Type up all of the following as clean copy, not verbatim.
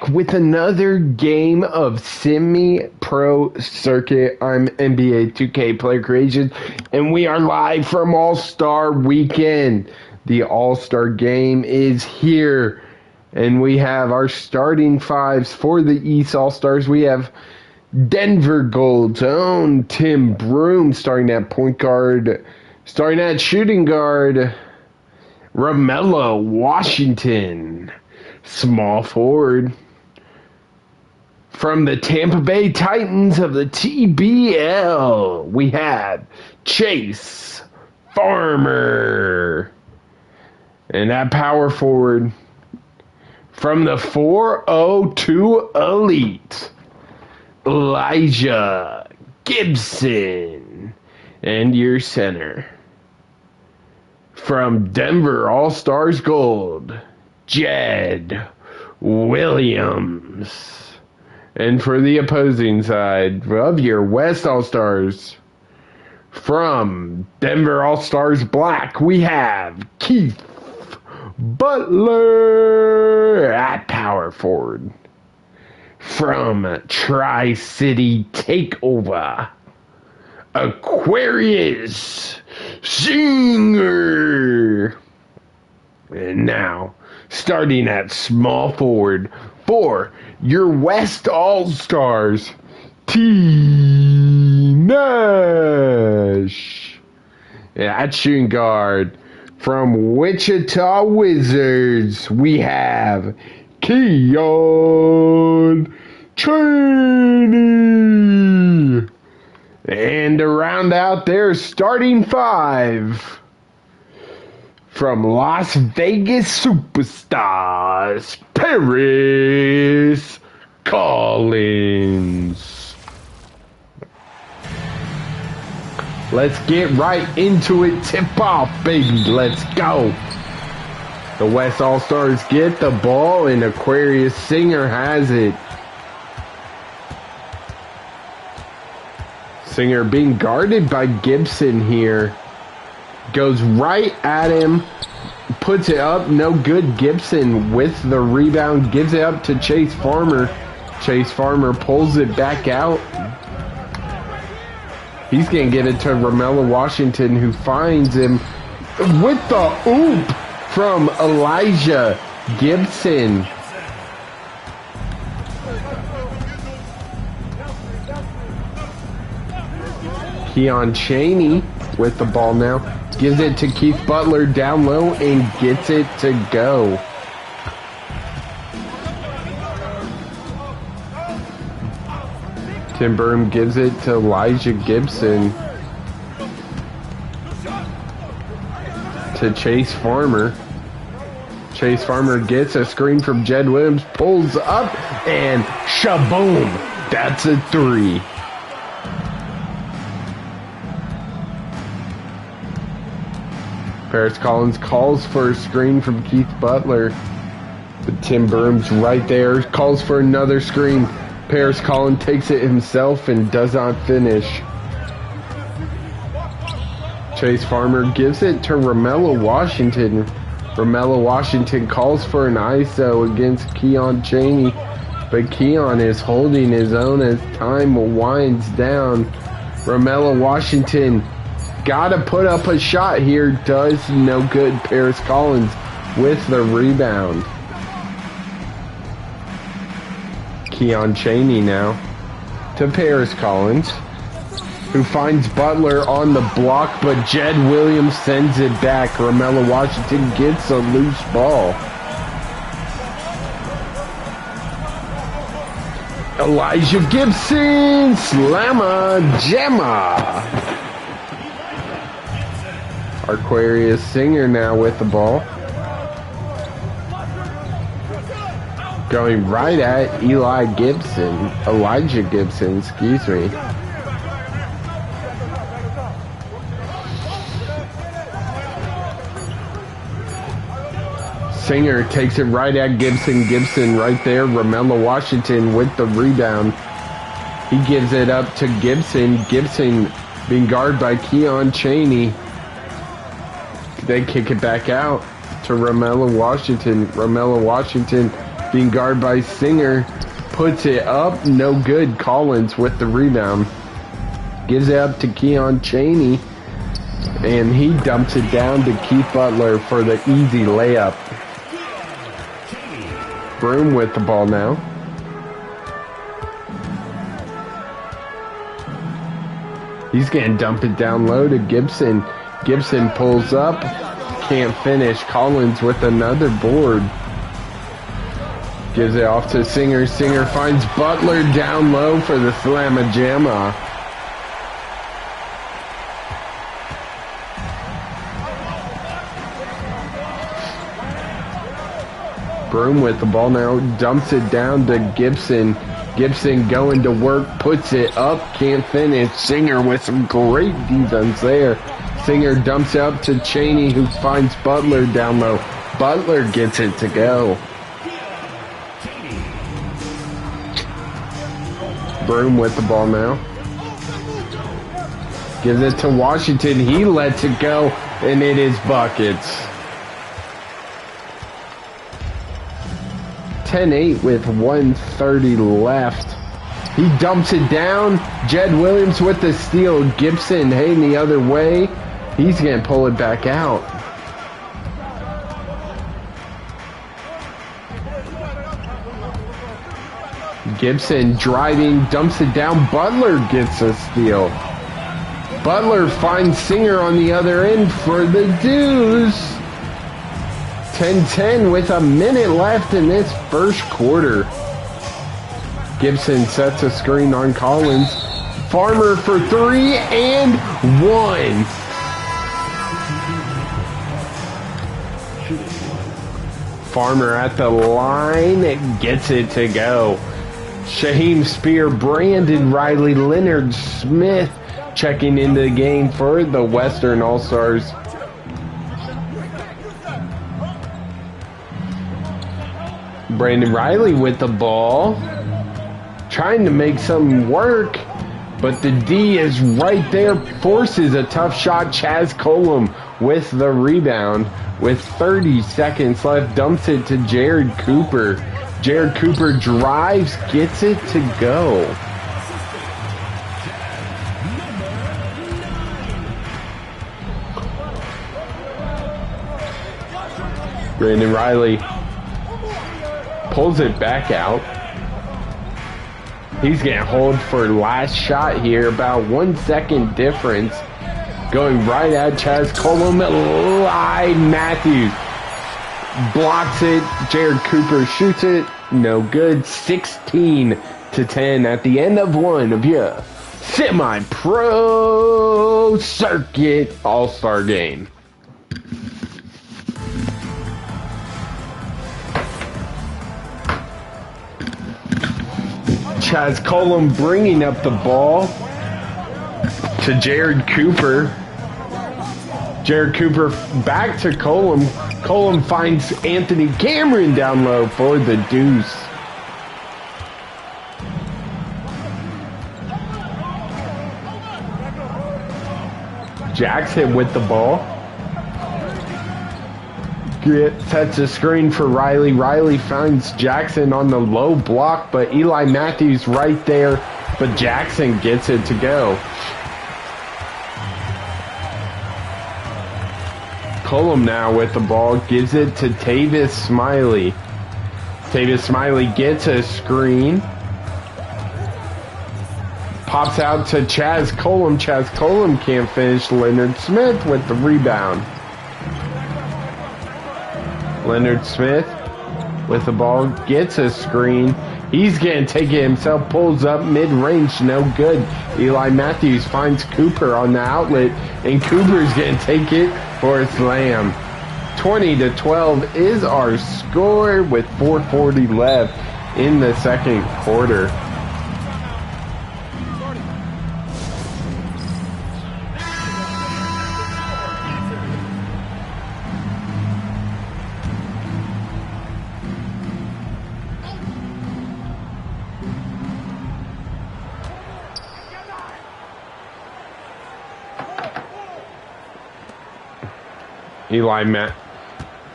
back with another game of Semipro Circuit. I'm NBA2K Player Creations, and we are live from All-Star Weekend. The All-Star Game is here, and we have our starting fives for the East All-Stars. We have Denver Gold's own Tim Broom starting at point guard, starting at shooting guard, Romello Washington, small forward. From the Tampa Bay Titans of the TBL, we have Chase Farmer. And that power forward from the 402 Elite, Elijah Gibson. And your center from Denver All-Stars Gold, Jed Williams. And for the opposing side of your West All-Stars, from Denver All-Stars Black, we have Keith Butler at power forward. From Tri-City Takeover, Aquarius Singer. And now, starting at small forward for your West All-Stars, T. Nash. At shooting guard, from Wichita Wizards, we have Keon Cheney. And to round out their starting five, from Las Vegas Superstars, Paris Collins. Let's get right into it. Tip off, baby. Let's go. The West All-Stars get the ball, and Aquarius Singer has it. Singer being guarded by Gibson here. Goes right at him. Puts it up. No good. Gibson with the rebound. Gives it up to Chase Farmer. Chase Farmer pulls it back out. He's going to get it to Romello Washington, who finds him with the oop from Elijah Gibson. Keon Cheney with the ball now. Gives it to Keith Butler down low and gets it to go. Tim Broom gives it to Elijah Gibson. To Chase Farmer. Chase Farmer gets a screen from Jed Williams. Pulls up and shaboom. That's a three. Paris Collins calls for a screen from Keith Butler. But Tim Broom's right there. Calls for another screen. Paris Collins takes it himself and does not finish. Chase Farmer gives it to Romello Washington. Romello Washington calls for an ISO against Keon Cheney. But Keon is holding his own as time winds down. Romello Washington gotta put up a shot here. Does no good. Paris Collins with the rebound. Keon Cheney now to Paris Collins, who finds Butler on the block, but Jed Williams sends it back. Romello Washington gets a loose ball. Elijah Gibson, slamma jamma. Aquarius Singer now with the ball. Going right at Elijah Gibson, excuse me. Singer takes it right at Gibson. Gibson right there. Romello Washington with the rebound. He gives it up to Gibson. Gibson being guarded by Keon Cheney. They kick it back out to Romello Washington. Romello Washington being guarded by Singer. Puts it up, no good. Collins with the rebound. Gives it up to Keon Chaney. And he dumps it down to Keith Butler for the easy layup. Broom with the ball now. He's going to dump it down low to Gibson. Gibson pulls up. Can't finish. Collins with another board. Gives it off to Singer. Singer finds Butler down low for the slamma-jamma. Broom with the ball now. Dumps it down to Gibson. Gibson going to work. Puts it up. Can't finish. Singer with some great defense there. Singer dumps it up to Chaney, who finds Butler down low. Butler gets it to go. Broom with the ball now. Gives it to Washington. He lets it go, and it is buckets. 10-8 with 1:30 left. He dumps it down. Jed Williams with the steal. Gibson heading the other way. He's going to pull it back out. Gibson driving, dumps it down. Butler gets a steal. Butler finds Singer on the other end for the deuce. 10-10 with a minute left in this first quarter. Gibson sets a screen on Collins. Farmer for 3 and 1. Farmer at the line, gets it to go. Shaheem Spear, Brandon Riley, Leonard Smith checking into the game for the Western All-Stars. Brandon Riley with the ball, trying to make something work, but the D is right there, forces a tough shot. Chaz Colum with the rebound. With 30 seconds left, dumps it to Jared Cooper. Jared Cooper drives, gets it to go. Brandon Riley pulls it back out. He's going to hold for last shot here, about 1 second difference. Going right at Chaz Colum. Eli Matthews blocks it. Jared Cooper shoots it. No good. 16-10 at the end of one of your Semi-Pro Circuit All-Star Game. Chaz Colum bringing up the ball to Jared Cooper. Jared Cooper back to Colum. Colum finds Anthony Cameron down low for the deuce. Jackson with the ball. Sets a screen for Riley. Riley finds Jackson on the low block, but Eli Matthews right there. But Jackson gets it to go. Colum now with the ball, gives it to Tavis Smiley. Tavis Smiley gets a screen. Pops out to Chaz Colum. Chaz Colum can't finish. Leonard Smith with the rebound. Leonard Smith with the ball, gets a screen. He's going to take it himself, pulls up mid-range, no good. Eli Matthews finds Cooper on the outlet, and Cooper's going to take it for a slam. 20-12 is our score with 4:40 left in the second quarter.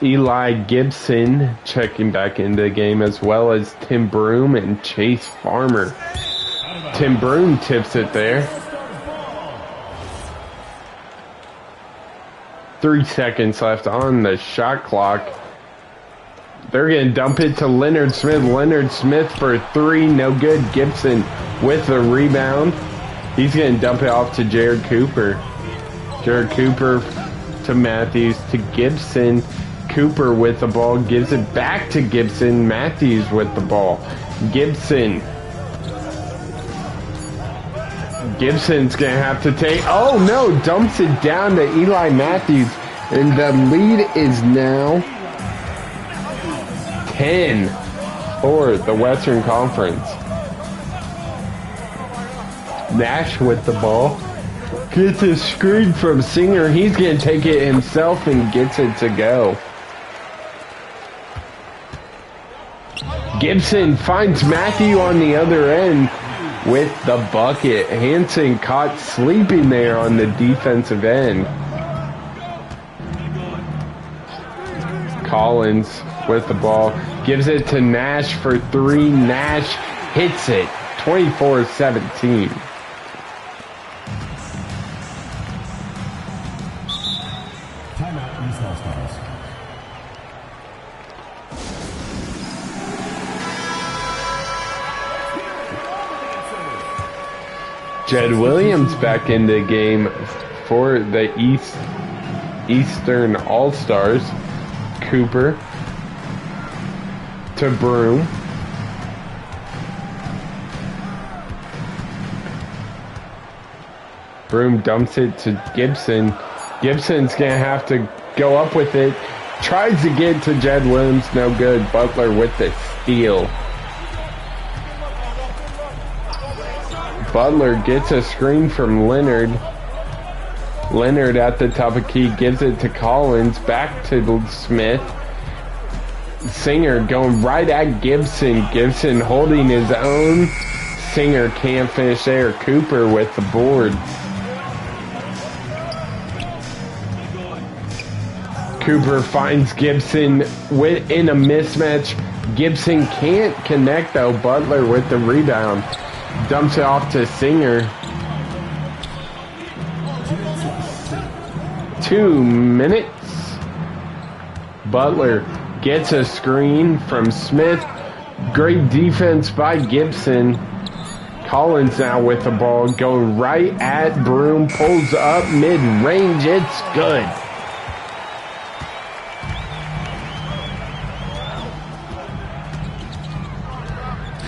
Eli Gibson checking back into the game, as well as Tim Broom and Chase Farmer. Tim Broom tips it there. 3 seconds left on the shot clock. They're going to dump it to Leonard Smith. Leonard Smith for 3, no good. Gibson with the rebound. He's going to dump it off to Jared Cooper. Jared Cooper to Matthews to Gibson. Cooper with the ball, gives it back to Gibson. Matthews with the ball. Gibson's going to have to take... Oh, no! Dumps it down to Eli Matthews. And the lead is now 10 for the Western Conference. Nash with the ball. Gets a screen from Singer. He's going to take it himself and gets it to go. Gibson finds Matthew on the other end with the bucket. Hansen caught sleeping there on the defensive end. Collins with the ball. Gives it to Nash for 3. Nash hits it. 24-17. Jed Williams back in the game for the Eastern All-Stars. Cooper to Broom. Broom dumps it to Gibson. Gibson's going to have to go up with it. Tries to get to Jed Williams. No good. Butler with the steal. Butler gets a screen from Leonard. Leonard at the top of key gives it to Collins. Back to Smith. Singer going right at Gibson. Gibson holding his own. Singer can't finish there. Cooper with the board. Cooper finds Gibson in a mismatch. Gibson can't connect though. Butler with the rebound. Dumps it off to Singer. 2 minutes. Butler gets a screen from Smith. Great defense by Gibson. Collins now with the ball. Going right at Broom. Pulls up mid-range. It's good.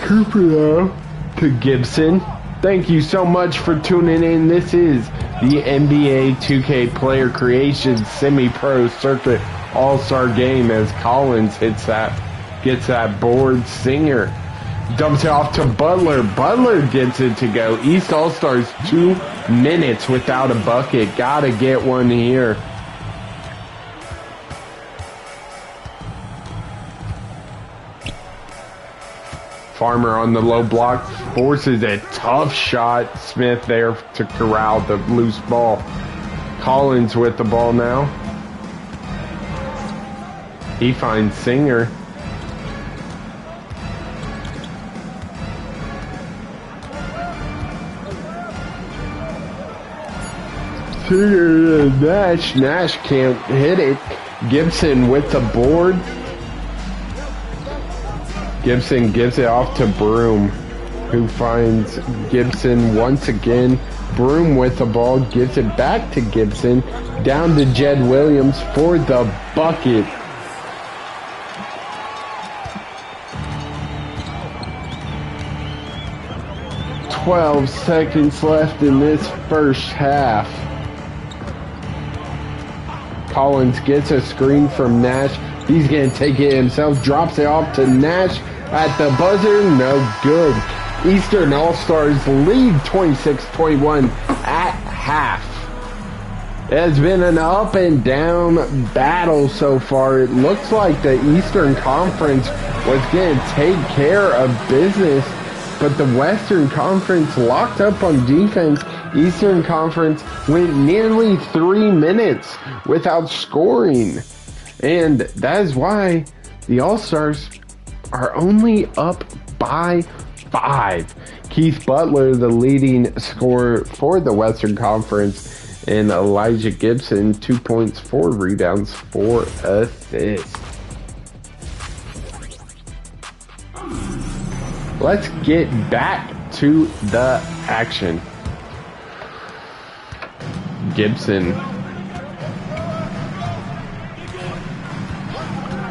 Cooper though to Gibson. Thank you so much for tuning in. This is the NBA 2K Player Creations Semi-Pro Circuit All-Star Game as Collins gets that board. Singer dumps it off to Butler. Butler gets it to go. East All-Stars 2 minutes without a bucket. Gotta get one here. Farmer on the low block forces a tough shot. Smith there to corral the loose ball. Collins with the ball now. He finds Singer. Singer to Nash. Nash can't hit it. Gibson with the board. Gibson gives it off to Broom, who finds Gibson once again. Broom with the ball, gives it back to Gibson, down to Jed Williams for the bucket. "12 seconds left in this first half." Collins gets a screen from Nash. He's going to take it himself, drops it off to Nash at the buzzer. No good. Eastern All-Stars lead 26-21 at half. It has been an up and down battle so far. It looks like the Eastern Conference was going to take care of business, but the Western Conference locked up on defense. Eastern Conference went nearly 3 minutes without scoring. And that is why the All-Stars are only up by 5. Keith Butler, the leading scorer for the Western Conference, and Elijah Gibson, 2 points, 4 rebounds, 4 assists. Let's get back to the action. Gibson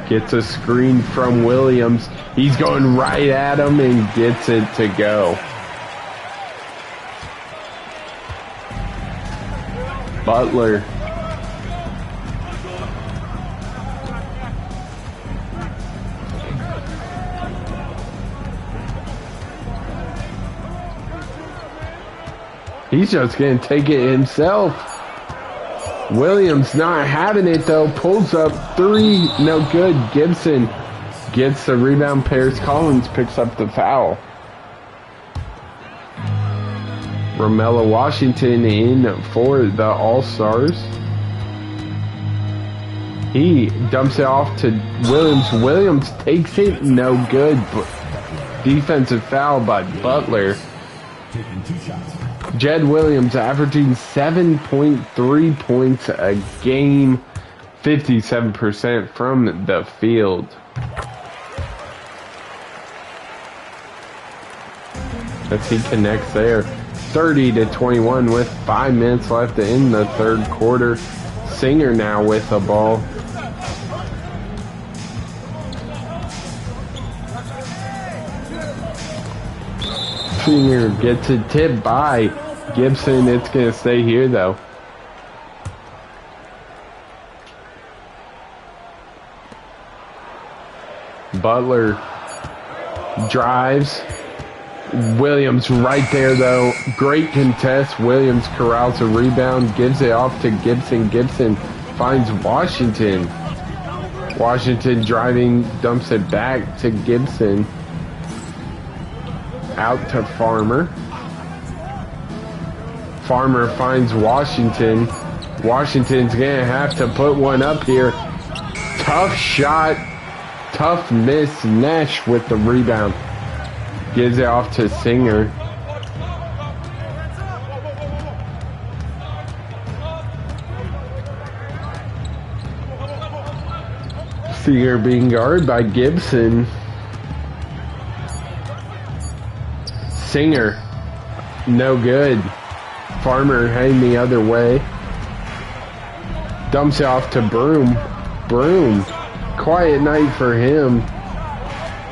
gets a screen from Williams. He's going right at him and gets it to go. Butler. He's just going to take it himself. Williams not having it though. Pulls up 3. No good. Gibson gets the rebound. Paris Collins picks up the foul. Romello Washington in for the All-Stars. He dumps it off to Williams. Williams takes it. No good. Defensive foul by Butler. Jed Williams averaging 7.3 points a game, 57% from the field. As he connects there, 30-21 with 5 minutes left in the third quarter. Singer now with the ball. Singer gets a tip by Gibson. It's going to stay here though. Butler drives. Williams right there though. Great contest. Williams corrals a rebound. Gives it off to Gibson. Gibson finds Washington. Washington driving. Dumps it back to Gibson. Out to Farmer. Farmer finds Washington. Washington's gonna have to put one up here. Tough shot. Tough miss. Nash with the rebound. Gives it off to Singer. Singer being guarded by Gibson. Singer, no good. Farmer heading the other way. Dumps it off to Broom. Broom, quiet night for him.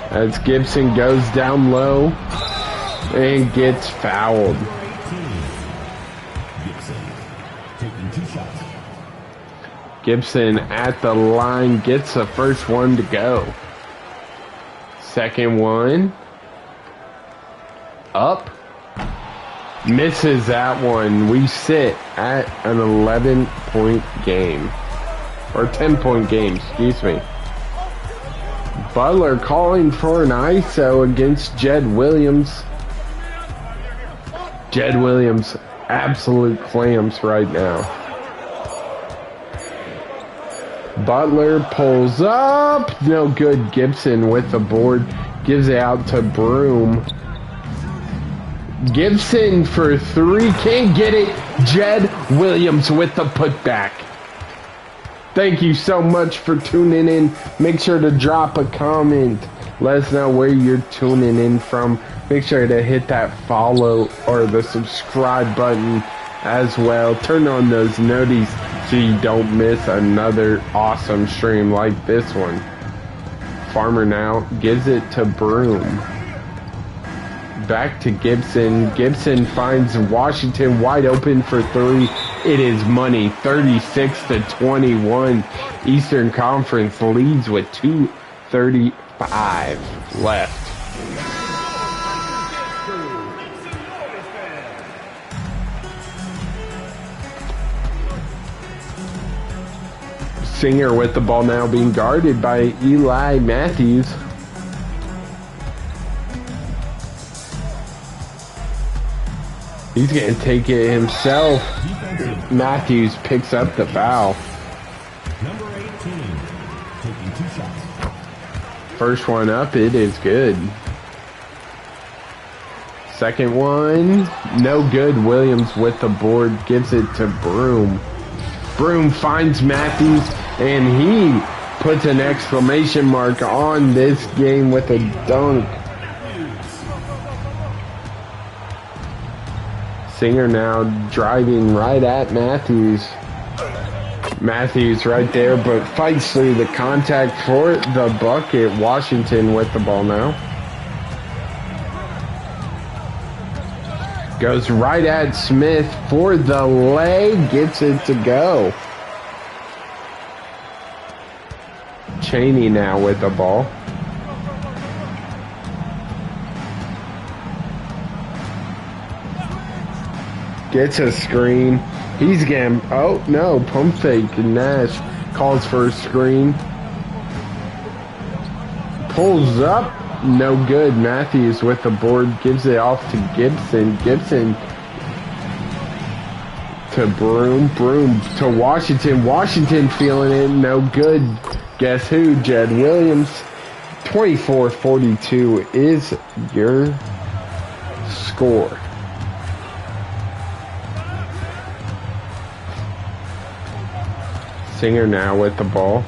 As Gibson goes down low and gets fouled. Gibson at the line gets the first one to go. Second one. Up. Misses that one. We sit at an 11-point game. Or 10-point game, excuse me. Butler calling for an ISO against Jed Williams. Jed Williams, absolute clams right now. Butler pulls up. No good. Gibson with the board. Gives it out to Broom. Gibson for 3, can't get it. Jed Williams with the putback. Thank you so much for tuning in. Make sure to drop a comment. Let us know where you're tuning in from. Make sure to hit that follow or the subscribe button as well. Turn on those noties so you don't miss another awesome stream like this one. Farmer now gives it to Broom. Back to Gibson. Gibson finds Washington wide open for 3. It is money. 36-21. Eastern Conference leads with 2:35 left. Singer with the ball now being guarded by Eli Matthews. He's going to take it himself. Matthews picks up the foul. Number 18, First one up, it is good. Second one, no good. Williams with the board, gives it to Broom. Broom finds Matthews, and he puts an exclamation mark on this game with a dunk. Singer now driving right at Matthews. Matthews right there, but fights through the contact for the bucket. Washington with the ball now. Goes right at Smith for the leg. Gets it to go. Cheney now with the ball. Gets a screen. He's getting, oh no, pump fake. Nash calls for a screen. Pulls up. No good. Matthews with the board, gives it off to Gibson. Gibson to Broom. Broom to Washington. Washington feeling it. No good. Guess who? Jed Williams. 24-42 is your score. Singer now with the ball.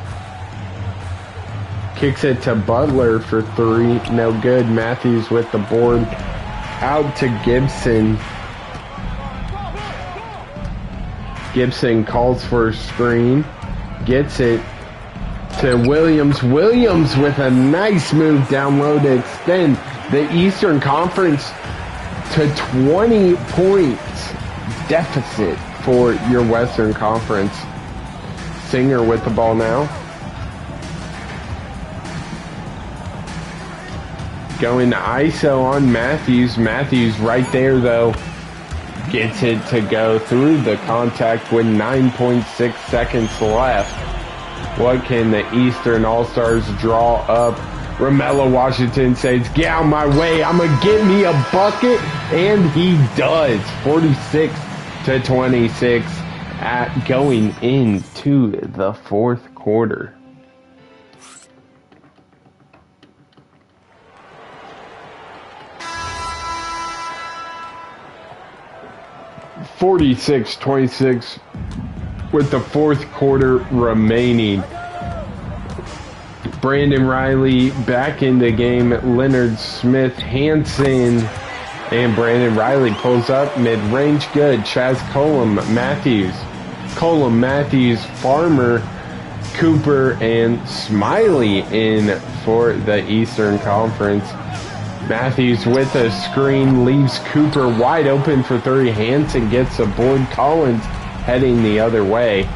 Kicks it to Butler for three. No good. Matthews with the board. Out to Gibson. Gibson calls for a screen. Gets it to Williams. Williams with a nice move down low to extend the Eastern Conference to 20 points deficit for your Western Conference. Singer with the ball now. Going to ISO on Matthews. Matthews right there, though. Gets it to go through the contact with 9.6 seconds left. What can the Eastern All-Stars draw up? Romello Washington says, get out of my way. I'm going to get me a bucket. And he does. 46-26 at going into the fourth quarter. (46-26) with the fourth quarter remaining. Brandon Riley back in the game. Leonard Smith, Hansen, and Brandon Riley pulls up mid-range. Good. Chaz Colum, Matthews. Colum, Matthews, Farmer, Cooper, and Smiley in for the Eastern Conference. Matthews with a screen leaves Cooper wide open for three. Hansen gets a board. Collins heading the other way.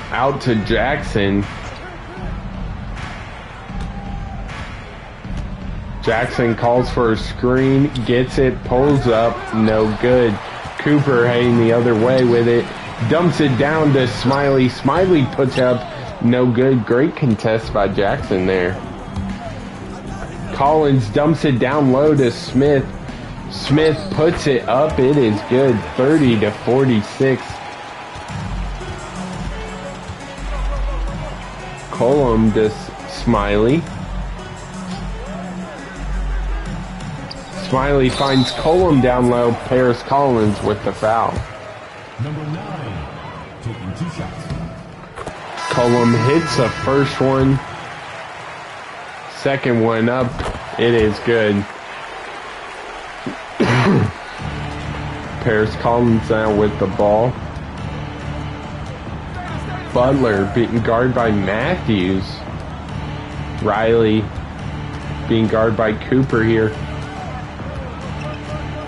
Out to Jackson. Jackson calls for a screen, gets it, pulls up, no good. Cooper heading the other way with it, dumps it down to Smiley. Smiley puts up, no good. Great contest by Jackson there. Collins dumps it down low to Smith. Smith puts it up. It is good. 30-46. Colum to Smiley. Smiley finds Colum down low. Paris Collins with the foul. Number 9, taking 2 shots. Colum hits the first one. Second one up. It is good. Paris Collins now with the ball. Butler being guarded by Matthews. Riley being guarded by Cooper here.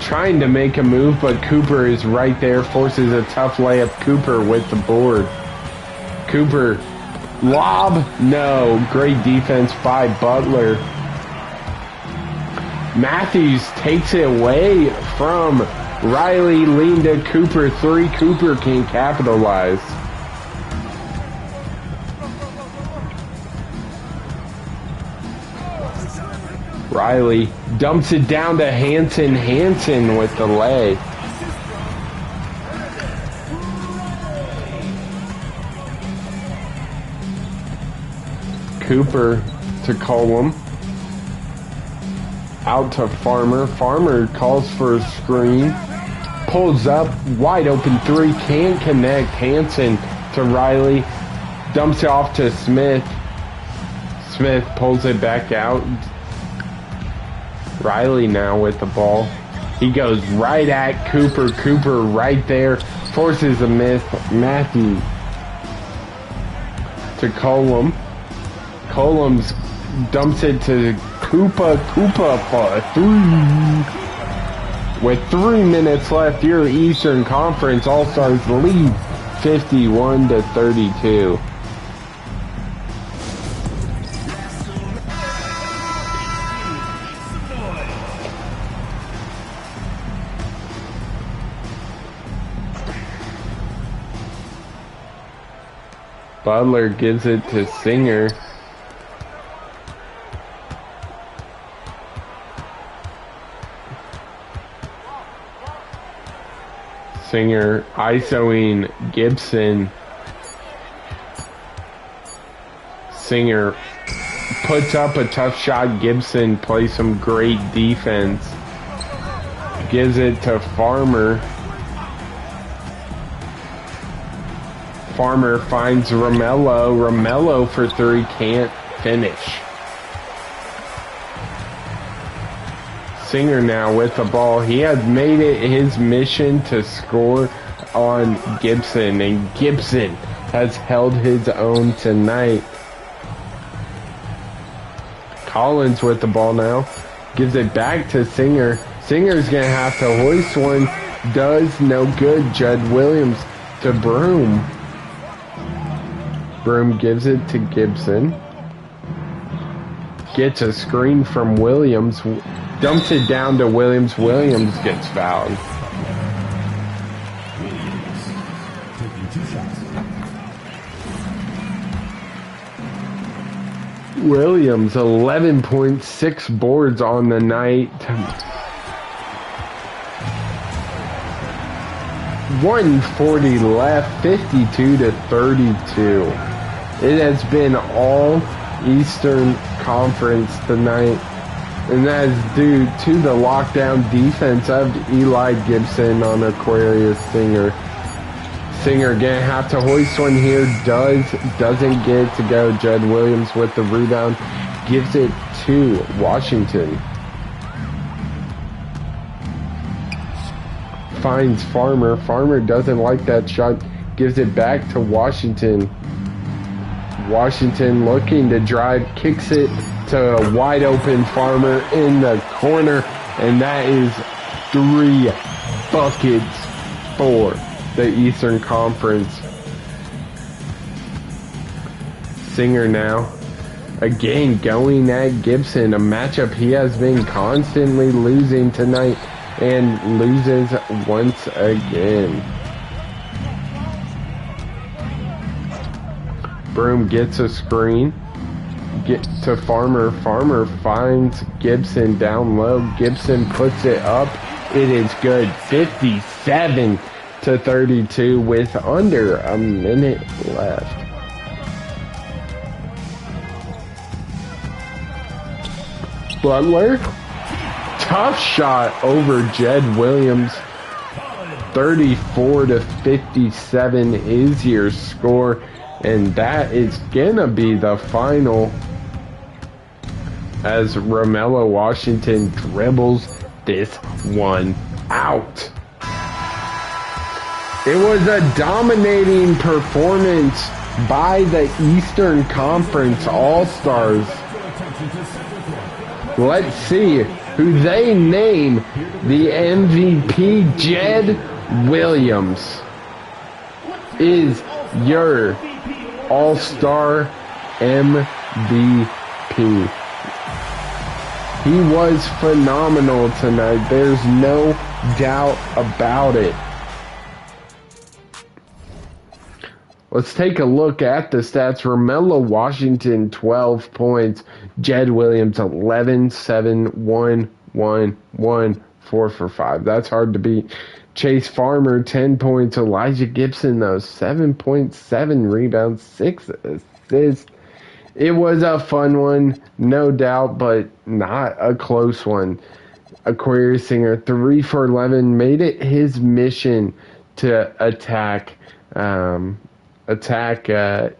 Trying to make a move, but Cooper is right there. Forces a tough layup. Cooper with the board. Cooper. Lob. No. Great defense by Butler. Matthews takes it away from Riley. Lean to Cooper. Three. Cooper can capitalize. Riley dumps it down to Hansen. Hansen with the lay. Cooper to Colum. Out to Farmer. Farmer calls for a screen. Pulls up. Wide open three. Can't connect. Hansen to Riley. Dumps it off to Smith. Smith pulls it back out. Riley now with the ball. He goes right at Cooper. Cooper right there. Forces a miss. Matthew to Colum. Colum's dumps it to Koopa for a three. With 3 minutes left, your Eastern Conference All-Stars lead 51-32. Butler gives it to Singer. Singer isoing Gibson. Singer puts up a tough shot. Gibson plays some great defense. Gives it to Farmer. Farmer finds Romello. Romello for three, can't finish. Singer now with the ball. He has made it his mission to score on Gibson, and Gibson has held his own tonight. Collins with the ball now. Gives it back to Singer. Singer's going to have to hoist one. Does no good. Judd Williams to Broom. Broom gives it to Gibson. Gets a screen from Williams. Dumps it down to Williams. Williams gets fouled. Williams taking 2 shots. Williams, 11.6 boards on the night. 140 left, 52-32. It has been all Eastern Conference tonight, and that is due to the lockdown defense of Eli Gibson on Aquarius Singer. Singer gonna have to hoist one here. Doesn't get it to go. Judd Williams with the rebound. Gives it to Washington. Finds Farmer. Farmer doesn't like that shot. Gives it back to Washington. Washington looking to drive. Kicks it to a wide open Farmer in the corner. And that is 3 buckets for the Eastern Conference. Singer now. Again going at Gibson. A matchup he has been constantly losing tonight. And loses once again. Broom gets a screen. Get to Farmer. Farmer finds Gibson down low. Gibson puts it up. It is good. 57-32 with under a minute left. Butler. Tough shot over Jed Williams. 34-57 is your score, and that is gonna be the final as Romello Washington dribbles this one out. It was a dominating performance by the Eastern Conference All-Stars. Let's see who they name the MVP. Jed Williams is your All-Star MVP. He was phenomenal tonight. There's no doubt about it. Let's take a look at the stats. Romello Washington, 12 points. Jed Williams, 11, 7, 1, 1, 1, 4 for 5. That's hard to beat. Chase Farmer, 10 points. Elijah Gibson, though, 7.7 rebounds, 6 assists. It was a fun one, no doubt, but not a close one. Aquarius Singer, 3 for 11, made it his mission to attack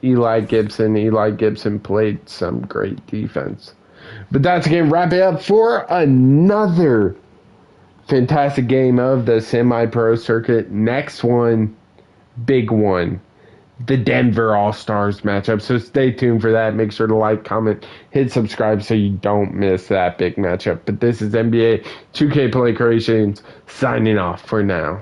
Eli Gibson. Eli Gibson played some great defense. But that's going to wrap it up for another fantastic game of the Semi-Pro circuit. Next one, big one, the Denver All-Stars matchup. So stay tuned for that. Make sure to like, comment, hit subscribe so you don't miss that big matchup. But this is NBA 2K Play Creations signing off for now.